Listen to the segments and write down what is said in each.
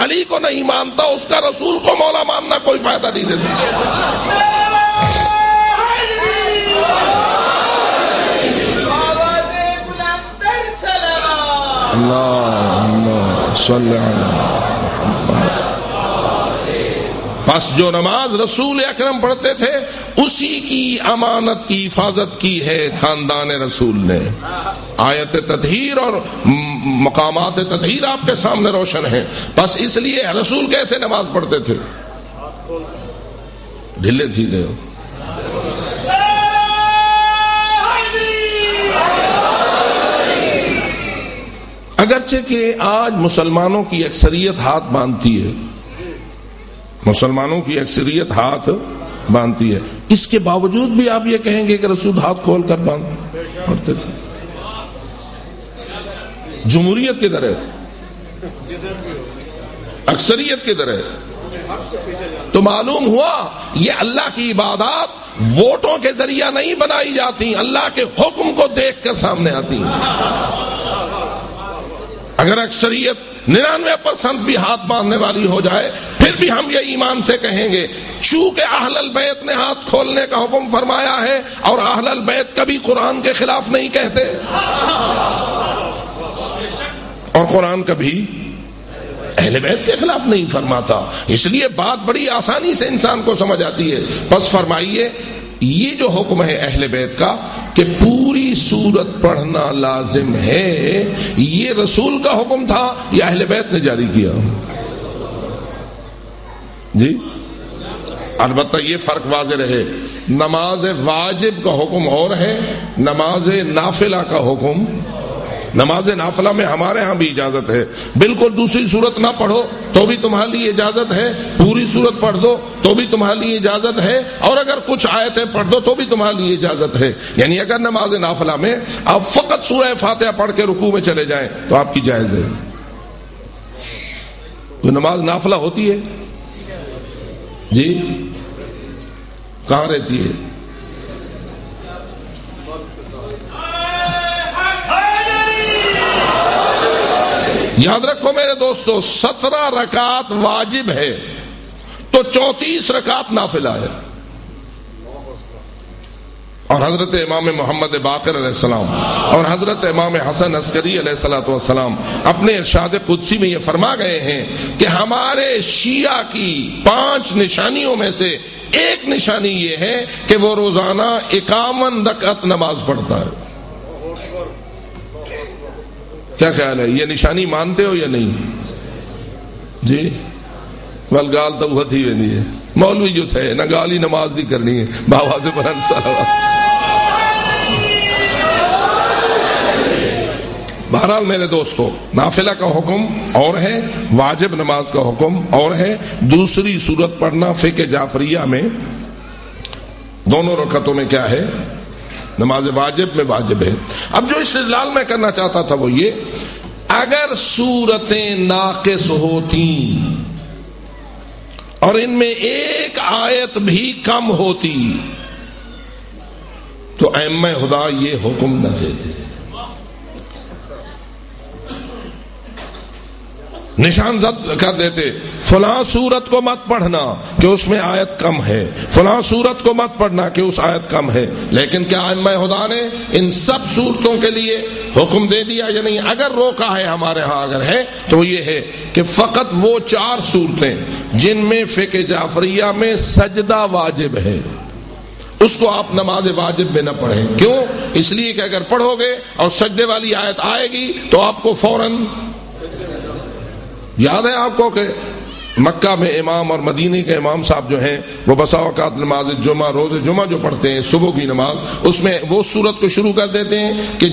علی کو نہیں مانتا اس کا رسول کو مولا ماننا کوئی فائدہ نہیں دے سکتا۔ اللہ صلی اللہ۔ پس جو نماز رسول اکرم پڑھتے تھے اسی کی امانت کی حفاظت کی ہے خاندان رسول نے۔ آیت تطہیر اور مقامات تطہیر آپ کے سامنے روشن ہیں۔ بس اس لیے رسول کیسے نماز پڑھتے تھے؟ ڈھلے تھی گئے۔ اگرچہ کہ آج مسلمانوں کی اکثریت ہاتھ باندھتی ہے، مسلمانوں کی اکثریت ہاتھ باندھتی ہے، اس کے باوجود بھی آپ یہ کہیں گے کہ رسول ہاتھ کھول کر پڑھتے تھے۔ جمہوریت کدھر ہے؟ اکثریت کدھر ہے؟ تو معلوم ہوا یہ اللہ کی عبادات ووٹوں کے ذریعہ نہیں بنائی جاتی، اللہ کے حکم کو دیکھ کر سامنے آتی ہیں۔ اگر اکثریت 99% بھی ہاتھ باندھنے والی ہو جائے پھر بھی ہم یہ ایمان سے کہیں گے چونکہ اہل البیت نے ہاتھ کھولنے کا حکم فرمایا ہے، اور اہل البیت کبھی قرآن کے خلاف نہیں کہتے، اور قرآن کبھی اہل بیت کے خلاف نہیں فرماتا، اس لیے بات بڑی آسانی سے انسان کو سمجھ آتی ہے۔ بس فرمائیے یہ جو حکم ہے اہل بیت کا کہ پوری سورت پڑھنا لازم ہے، یہ رسول کا حکم تھا یا اہل بیت نے جاری کیا؟ جی البتہ یہ فرق واضح رہے، نماز واجب کا حکم اور ہے، نماز نافلہ کا حکم۔ نماز نافلہ میں ہمارے ہاں بھی اجازت ہے، بالکل دوسری سورت نہ پڑھو تو بھی تمہارے لیے اجازت ہے، پوری سورت پڑھ دو تو بھی تمہارے لیے اجازت ہے، اور اگر کچھ آیتیں پڑھ دو تو بھی تمہارے لیے اجازت ہے۔ یعنی اگر نماز نافلہ میں آپ فقط سورہ فاتحہ پڑھ کے رکوع میں چلے جائیں تو آپ کی جائز ہے۔ تو نماز نافلہ ہوتی ہے جی کہاں رہتی ہے؟ یاد رکھو میرے دوستو، 17 رکعت واجب ہے تو 34 رکعت نافلہ ہے، اور حضرت امام محمد باقر علیہ السلام اور حضرت امام حسن عسکری علیہ السلام اپنے ارشاد قدسی میں یہ فرما گئے ہیں کہ ہمارے شیعہ کی 5 نشانیوں میں سے ایک نشانی یہ ہے کہ وہ روزانہ 51 رکعت نماز پڑھتا ہے۔ کیا خیال ہے، یہ نشانی مانتے ہو یا نہیں؟ جی گال تو وہ تھی ویندی ہے، مولوی جو تھے نہ گالی نماز دی کرنی ہے بابا سے برن صلوات۔ بہرحال میرے دوستو، نافلہ کا حکم اور ہے، واجب نماز کا حکم اور ہے۔ دوسری سورت پڑھنا فقہ جعفریہ میں دونوں رکعتوں میں کیا ہے؟ نماز واجب میں واجب ہے۔ اب جو استدلال میں کرنا چاہتا تھا وہ یہ، اگر سورتیں ناقص ہوتی اور ان میں ایک آیت بھی کم ہوتی تو ائمہ خدا یہ حکم نہ دیتے، نشان زد کر دیتے فلاں سورت کو مت پڑھنا کہ اس میں آیت کم ہے، فلاں سورت کو مت پڑھنا کہ اس آیت کم ہے۔ لیکن کیا ائمہ خدا نے ان سب سورتوں کے لیے حکم دے دیا یا نہیں؟ اگر روکا ہے ہمارے ہاں اگر ہے تو یہ ہے کہ فقط وہ 4 سورتیں جن میں فقہ جعفریہ میں سجدہ واجب ہے اس کو آپ نماز واجب میں نہ پڑھیں۔ کیوں؟ اس لیے کہ اگر پڑھو گے اور سجدے والی آیت آئے گی تو آپ کو فوراً یاد ہے آپ کو کہ مکہ میں امام اور مدینے کے امام صاحب جو ہیں وہ بسا اوقات نماز جمعہ، روز جمعہ جو پڑھتے ہیں صبح کی نماز، اس میں وہ سورت کو شروع کر دیتے ہیں کہ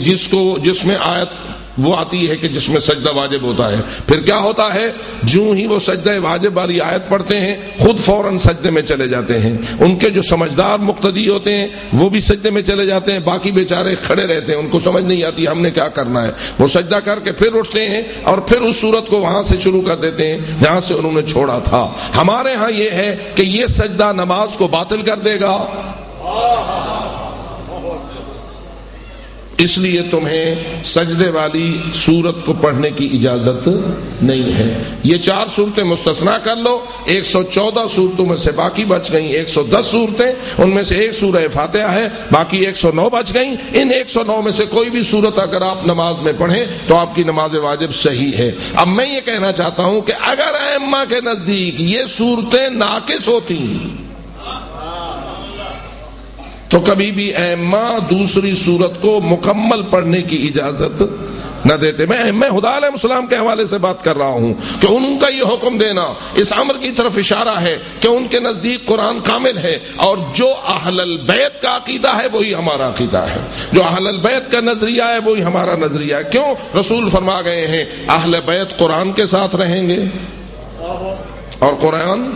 جس میں آیت وہ آتی ہے کہ جس میں سجدہ واجب ہوتا ہے۔ پھر کیا ہوتا ہے، جو ہی وہ سجدہ واجب والی آیت پڑھتے ہیں خود فوراً سجدے میں چلے جاتے ہیں۔ ان کے جو سمجھدار مقتدی ہوتے ہیں وہ بھی سجدے میں چلے جاتے ہیں، باقی بیچارے کھڑے رہتے ہیں، ان کو سمجھ نہیں آتی ہم نے کیا کرنا ہے۔ وہ سجدہ کر کے پھر اٹھتے ہیں اور پھر اس سورت کو وہاں سے شروع کر دیتے ہیں جہاں سے انہوں نے چھوڑا تھا۔ ہمارے ہاں یہ ہے کہ یہ سجدہ نماز کو باطل کر دے گا۔ اس لیے تمہیں سجدے والی سورت کو پڑھنے کی اجازت نہیں ہے. یہ 4 صورتیں مستثنا کر لو، 114 صورتوں میں سے باقی بچ گئیں 110 صورتیں، ان میں سے ایک سورہ فاتحہ ہے، باقی 109 بچ گئیں. ان 109 میں سے کوئی بھی صورت اگر آپ نماز میں پڑھیں تو آپ کی نماز واجب صحیح ہے. اب میں یہ کہنا چاہتا ہوں کہ اگر ائمہ کے نزدیک یہ صورتیں ناقص ہوتی تو کبھی بھی ائمہ دوسری صورت کو مکمل پڑھنے کی اجازت نہ دیتے. میں ائمہ ہدی علیہ السلام کے حوالے سے بات کر رہا ہوں کہ ان کا یہ حکم دینا اس امر کی طرف اشارہ ہے کہ ان کے نزدیک قرآن کامل ہے، اور جو اہل البیت کا عقیدہ ہے وہی ہمارا عقیدہ ہے، جو اہل البیت کا نظریہ ہے وہی ہمارا نظریہ ہے. کیوں؟ رسول فرما گئے ہیں اہل بیت قرآن کے ساتھ رہیں گے اور قرآن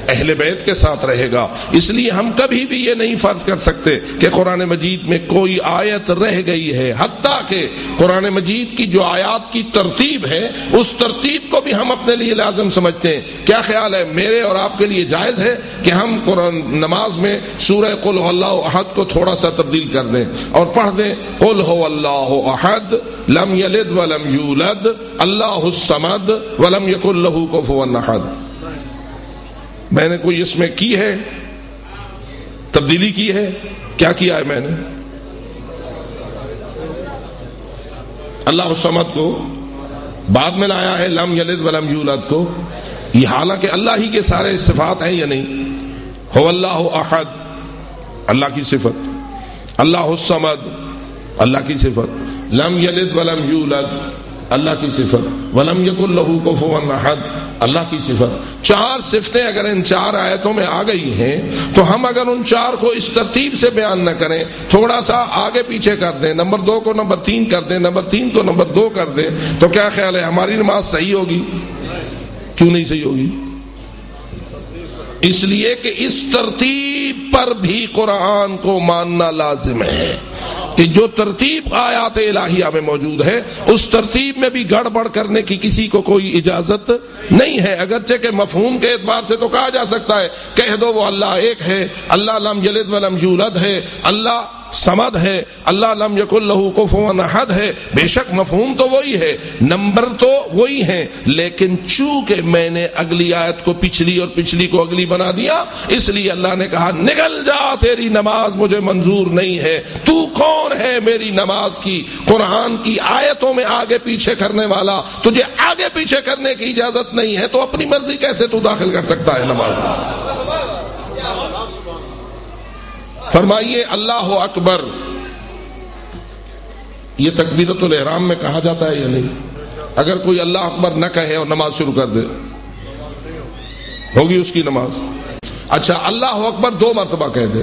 اہل بیت کے ساتھ رہے گا. اس لیے ہم کبھی بھی یہ نہیں فرض کر سکتے کہ قرآن مجید میں کوئی آیت رہ گئی ہے، حتیٰ کہ قرآن مجید کی جو آیات کی ترتیب ہے اس ترتیب کو بھی ہم اپنے لیے لازم سمجھتے ہیں. کیا خیال ہے میرے اور آپ کے لیے جائز ہے کہ ہم قرآن نماز میں سورہ قل هو اللہ احد کو تھوڑا سا تبدیل کر دیں اور پڑھ دیں قل هو اللہ احد لم یلد ولم یولد اللہ الصمد ولم یکن له کفوا احد؟ میں نے کوئی اس میں کی ہے تبدیلی کی ہے؟ کیا کیا ہے میں نے؟ اللہ الصمد کو بعد میں لایا ہے، لم یلد ولم یولد کو. یہ حالانکہ اللہ ہی کے سارے صفات ہیں یا نہیں؟ هو اللہ احد اللہ کی صفت، اللہ الصمد اللہ کی صفت، لم یلد ولم یولد اللہ کی صفت، ولم یکن لہ کفوا احد اللہ کی صفت. 4 صفتیں اگر ان 4 آیتوں میں آ گئی ہیں تو ہم اگر ان 4 کو اس ترتیب سے بیان نہ کریں، تھوڑا سا آگے پیچھے کر دیں، نمبر 2 کو نمبر 3 کر دیں، نمبر 3 کو نمبر 2 کر دیں، تو کیا خیال ہے ہماری نماز صحیح ہوگی؟ کیوں نہیں صحیح ہوگی؟ اس لیے کہ اس ترتیب پر بھی قرآن کو ماننا لازم ہے کہ جو ترتیب آیات الہیہ میں موجود ہے اس ترتیب میں بھی گڑبڑ کرنے کی کسی کو کوئی اجازت نہیں ہے. اگرچہ کہ مفہوم کے اعتبار سے تو کہا جا سکتا ہے کہہ دو وہ اللہ ایک ہے، اللہ لم یلد ولم یولد ہے، اللہ صمد ہے، اللہ لم یکن لہ کفوا احد ہے. بے شک مفہوم تو وہی ہے، نمبر تو وہی ہیں، لیکن چونکہ میں نے اگلی آیت کو پچھلی اور پچھلی کو اگلی بنا دیا اس لیے اللہ نے کہا نکل جا، تیری نماز مجھے منظور نہیں ہے. تو کون ہے میری نماز کی قرآن کی آیتوں میں آگے پیچھے کرنے والا؟ تجھے آگے پیچھے کرنے کی اجازت نہیں ہے تو اپنی مرضی کیسے تو داخل کر سکتا ہے نماز میں؟ فرمائیے اللہ اکبر یہ تکبیرۃ الاحرام میں کہا جاتا ہے یا نہیں؟ اگر کوئی اللہ اکبر نہ کہے اور نماز شروع کر دے ہوگی اس کی نماز؟ اچھا اللہ اکبر 2 مرتبہ کہہ دے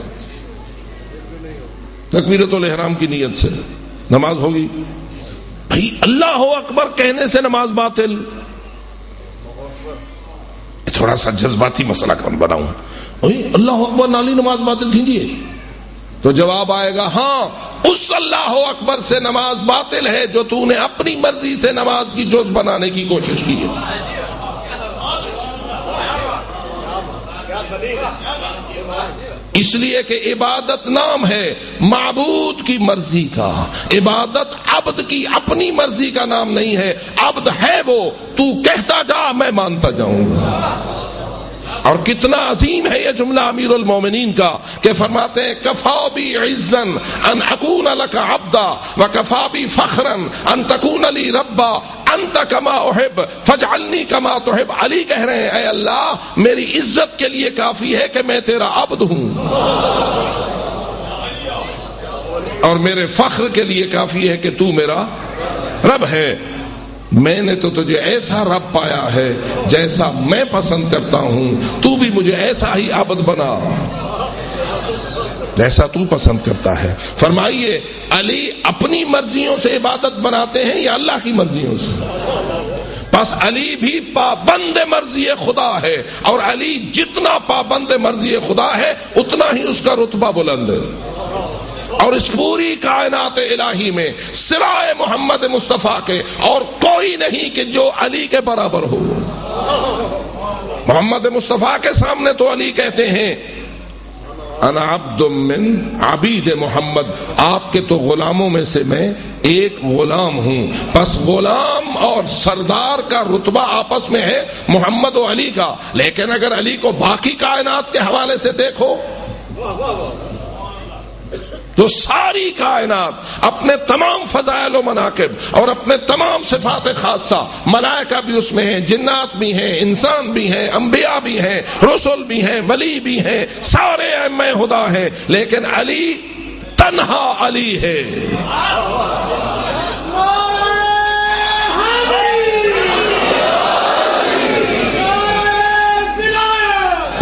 تکبیرۃ الاحرام کی نیت سے، نماز ہوگی؟ بھائی اللہ اکبر کہنے سے نماز باطل؟ تھوڑا سا جذباتی مسئلہ کون بناؤں؟ اللہ اکبر نالی نماز باطل تھی جی؟ تو جواب آئے گا ہاں اس اللہ اکبر سے نماز باطل ہے جو تو نے اپنی مرضی سے نماز کی جز بنانے کی کوشش کی ہے. اس لیے کہ عبادت نام ہے معبود کی مرضی کا، عبادت عبد کی اپنی مرضی کا نام نہیں ہے. عبد ہے وہ تو کہتا جا میں مانتا جاؤں گا. اور کتنا عظیم ہے یہ جملہ امیر المومنین کا کہ فرماتے ہیں کفا بی عزا ان اکون لک عبدا وکفا بی فخرا ان تکون لی ربا انت کما احب فاجعلنی کما تحب. علی کہہ رہے ہیں اے اللہ میری عزت کے لیے کافی ہے کہ میں تیرا عبد ہوں، اور میرے فخر کے لیے کافی ہے کہ تو میرا رب ہے. میں نے تو تجھے ایسا رب پایا ہے جیسا میں پسند کرتا ہوں، تو بھی مجھے ایسا ہی عبد بنا جیسا تو پسند کرتا ہے. فرمائیے علی اپنی مرضیوں سے عبادت بناتے ہیں یا اللہ کی مرضیوں سے؟ بس علی بھی پابند مرضی خدا ہے، اور علی جتنا پابند مرضی خدا ہے اتنا ہی اس کا رتبہ بلند ہے. اور اس پوری کائنات الہی میں سوائے محمد مصطفیٰ کے اور کوئی نہیں کہ جو علی کے برابر ہو. محمد مصطفیٰ کے سامنے تو علی کہتے ہیں انا عبد من عبید محمد، آپ کے تو غلاموں میں سے میں ایک غلام ہوں. پس غلام اور سردار کا رتبہ آپس میں ہے محمد و علی کا، لیکن اگر علی کو باقی کائنات کے حوالے سے دیکھو تو ساری کائنات اپنے تمام فضائل و مناقب اور اپنے تمام صفات خاصہ، ملائکہ بھی اس میں ہیں، جنات بھی ہیں، انسان بھی ہیں، انبیاء بھی ہیں، رسول بھی ہیں، ولی بھی ہیں، سارے ائمہ خدا ہیں، لیکن علی تنہا علی ہے.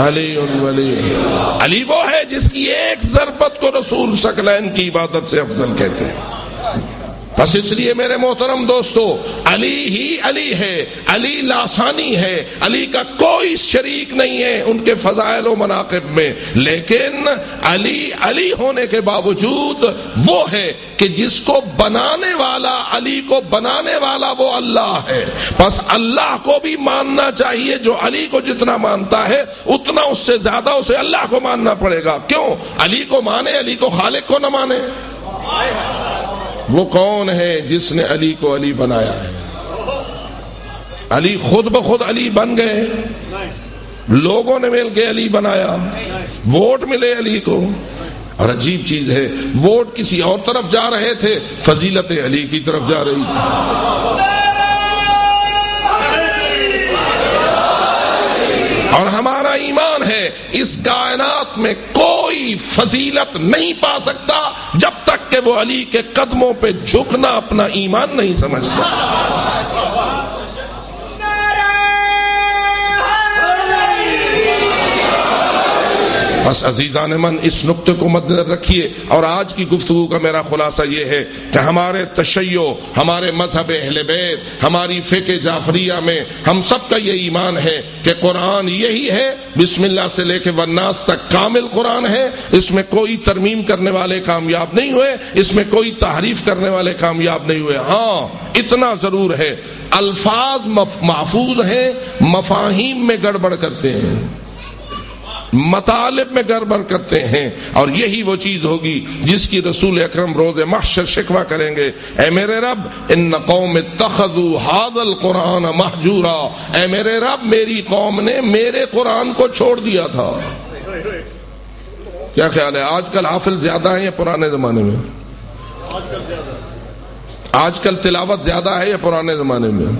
علی ولی، علی وہ ہے جس کی ایک ضربت کو رسول ثقلین کی عبادت سے افضل کہتے ہیں. بس اس لیے میرے محترم دوستو، علی ہی علی ہے، علی لاسانی ہے، علی کا کوئی شریک نہیں ہے ان کے فضائل و مناقب میں. لیکن علی علی ہونے کے باوجود وہ ہے کہ جس کو بنانے والا، علی کو بنانے والا وہ اللہ ہے. بس اللہ کو بھی ماننا چاہیے، جو علی کو جتنا مانتا ہے اتنا اس سے زیادہ اسے اللہ کو ماننا پڑے گا. کیوں؟ علی کو مانے، علی کو خالق کو نہ مانے. وہ کون ہے جس نے علی کو علی بنایا ہے؟ علی خود بخود علی بن گئے؟ لوگوں نے مل کے علی بنایا، ووٹ ملے علی کو. اور عجیب چیز ہے، ووٹ کسی اور طرف جا رہے تھے، فضیلت علی کی طرف جا رہی تھی. اور ہمارا ایمان ہے اس کائنات میں کوئی فضیلت نہیں پا سکتا جب تک کہ وہ علی کے قدموں پہ جھکنا اپنا ایمان نہیں سمجھتا. بس عزیزان من، اس نقطے کو مد نظر رکھیے. اور آج کی گفتگو کا میرا خلاصہ یہ ہے کہ ہمارے تشیع، ہمارے مذہب اہل بیت، ہماری فقہ جعفریہ میں ہم سب کا یہ ایمان ہے کہ قرآن یہی ہے، بسم اللہ سے لے کے والناس تک کامل قرآن ہے. اس میں کوئی ترمیم کرنے والے کامیاب نہیں ہوئے، اس میں کوئی تحریف کرنے والے کامیاب نہیں ہوئے. ہاں اتنا ضرور ہے، الفاظ محفوظ ہیں، مفاہیم میں گڑبڑ کرتے ہیں، مطالب میں گڑبڑ کرتے ہیں. اور یہی وہ چیز ہوگی جس کی رسول اکرم روز محشر شکوہ کریں گے. اے میرے رب، ان قوم اتخذوا هذا القرآن مہجورا، اے میرے رب میری قوم نے میرے قرآن کو چھوڑ دیا تھا. کیا خیال ہے، آج کل حافظ زیادہ ہیں یا پرانے زمانے میں؟ آج کل تلاوت زیادہ ہے یا پرانے زمانے میں؟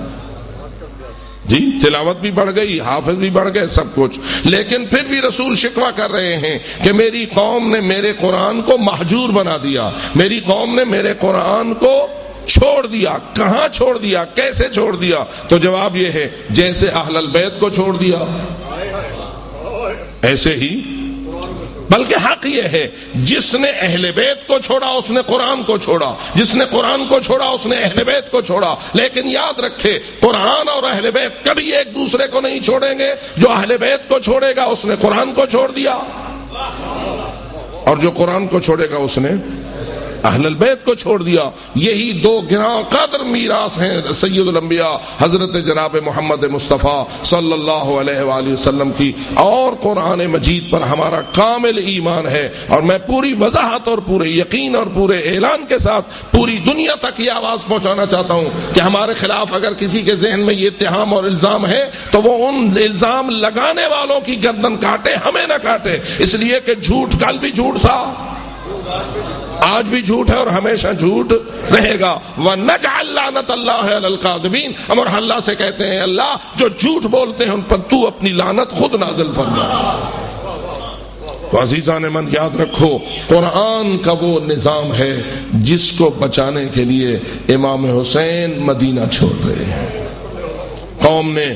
جی تلاوت بھی بڑھ گئی، حافظ بھی بڑھ گئے، سب کچھ. لیکن پھر بھی رسول شکوہ کر رہے ہیں کہ میری قوم نے میرے قرآن کو مہجور بنا دیا، میری قوم نے میرے قرآن کو چھوڑ دیا. کہاں چھوڑ دیا، کیسے چھوڑ دیا؟ تو جواب یہ ہے جیسے اہل البیت کو چھوڑ دیا ایسے ہی، بلکہ حق یہ ہے جس نے اہل بیت کو چھوڑا اس نے قرآن کو چھوڑا، جس نے قرآن کو چھوڑا اس نے اہل بیت کو چھوڑا. لیکن یاد رکھے قرآن اور اہل بیت کبھی ایک دوسرے کو نہیں چھوڑیں گے. جو اہل بیت کو چھوڑے گا اس نے قرآن کو چھوڑ دیا، اور جو قرآن کو چھوڑے گا اس نے اہل البیت کو چھوڑ دیا. یہی دو گراں قدر میراث ہیں سید الانبیاء حضرت جناب محمد مصطفیٰ صلی اللہ علیہ وآلہ وسلم کی. اور قرآن مجید پر ہمارا کامل ایمان ہے. اور میں پوری وضاحت اور پورے یقین اور پورے اعلان کے ساتھ پوری دنیا تک یہ آواز پہنچانا چاہتا ہوں کہ ہمارے خلاف اگر کسی کے ذہن میں یہ اتہام اور الزام ہے تو وہ ان الزام لگانے والوں کی گردن کاٹے، ہمیں نہ کاٹے. اس لیے کہ جھوٹ کل بھی جھوٹ تھا، آج بھی جھوٹ ہے اور ہمیشہ جھوٹ رہے گا. وَنَجْعَلْ لَعْنَةَ اللَّهِ عَلَى الْكَاذِبِينَ، ہم اور اللہ سے کہتے ہیں اللہ جو جھوٹ بولتے ہیں ان پر تو اپنی لعنت خود نازل فرما. تو عزیزان من یاد رکھو قرآن کا وہ نظام ہے جس کو بچانے کے لیے امام حسین مدینہ چھوڑ رہے ہیں. قوم نے